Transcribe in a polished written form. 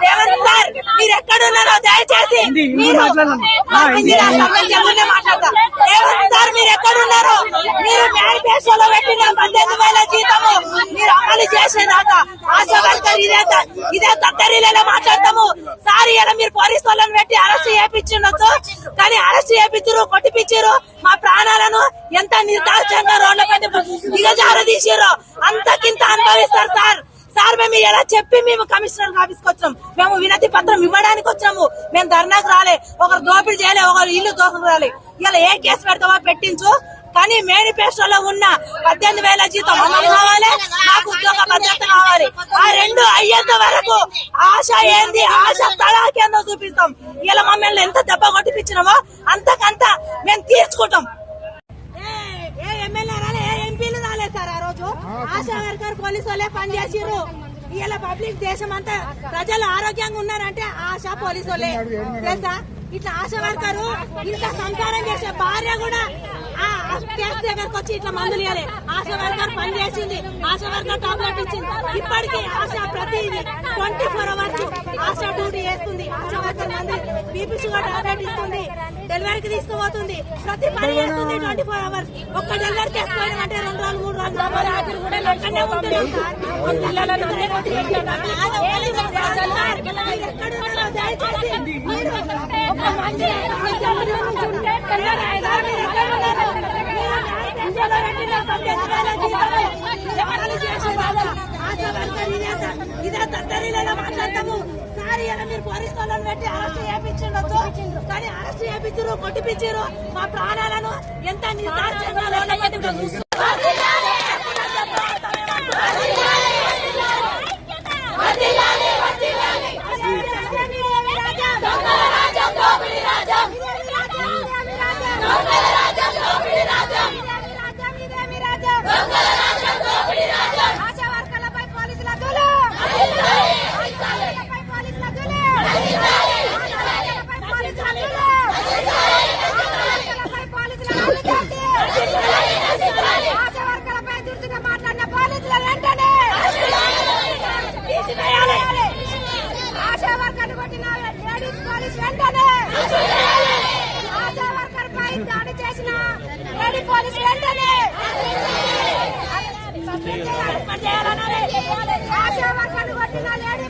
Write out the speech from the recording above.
Revanth sir మీరు ఎక్కడున్నారో దయచేసి మాట్లాడతా. రేవంత్ సార్ మీరు ఎక్కడున్నారో మీరు మేనిఫెస్టోలో పెట్టిన 18,000 జీతము మీరు అమలు చేసేదాకా ఆశా వర్కర్ ఇదే తత్తరీలలో మాట్లాడతాము సార్. ఇలా మీరు పోలీసు వాళ్ళని పెట్టి అరెస్ట్ చేయించుండొచ్చు, కానీ అరెస్ట్ చేయించారు, కొట్టిపించారు. మా ప్రాణాలను ఎంత నిర్దాక్షంగా రోడ్లపై దిగజారదీసారో అంతకింత అనుభవిస్తారు సార్. సార్ మేము ఎలా చెప్పి మేము కమిషనర్ ఆఫీస్కి వచ్చాము, మేము వినతి పత్రం ఇవ్వడానికి వచ్చాము, మేము ధర్నాకు రాలే, ఒకరు దోపిడీ చేయలే, ఒకరు ఇల్లు దోపిడీ రాలే. ఇలా ఏ కేసు పెడతావో పెట్టించు, కానీ మేనిఫెస్టోలో ఉన్న 18,000 జీతం అమలు కావాలి, మాకు ఉద్యోగ భద్రత కావాలి. ఆ రెండు అయ్యేంత వరకు ఆశ ఏంది, ఆశ తడాకేందో చూపిస్తాం. ఇలా మమ్మల్ని ఎంత దెబ్బ కొట్టిపించినామో అంతకంత మేము తీర్చుకుంటాం. ఏ ఎమ్మెల్యే రాలే, ఏ ఎంపీలు రాలేదు సార్. ఆ రోజు ఆశా వర్కర్ పోలీసు వాళ్ళే పనిచేసిర్రు. ఇలా పబ్లిక్ దేశం అంతా ప్రజలు ఆరోగ్యంగా ఉన్నారంటే ఆశా పోలీసు వాళ్ళే తెలుసా. ఇట్లా ఆశా వర్కరు ఇంత సంసారం చేసే భార్య కూడా కేసు దగ్గరకు వచ్చి ఇట్లా మందులు ఇవ్వాలి. ఆశా వర్కర్ పని చేసింది, ఆశా వర్కర్ టాబ్లెట్ ఇచ్చింది. ఇప్పటికీ ఆశా ప్రతిదీ 24 అవర్స్ ఆశా డ్యూటీ చేస్తుంది. ఆశా వర్కర్ మంది బీపీ షుగర్ టాబ్లెట్ ఇస్తుంది, డెలివరీకి తీసుకుపోతుంది, ప్రతి పని చేస్తుంది 24 అవర్స్. ఒక్క డెలివరీ చేసుకోవాలంటే 2 రోజులు 3 రోజులు 4 రోజులు కూడా అక్కడనే ఉంటుంది. ఇదే తత్తరీలలో మాట్లాడతాము సార్. ఇలా మీరు పోలీసు వాళ్ళని పెట్టి అరెస్ట్ చేయించుండొచ్చు, కానీ అరెస్ట్ చేయించారు, కొట్టిపించారు. మా ప్రాణాలను ఎంత నిర్దాక్షంగా ఆశా వర్కర్ కొట్టిన లేడీస్ పోలీస్ వెంటనే, ఆశా వర్కర్ పై దాడి చేసిన లేడీ పోలీస్ వెంటనే, ఆశా వర్కర్ కొట్టిన లేడీ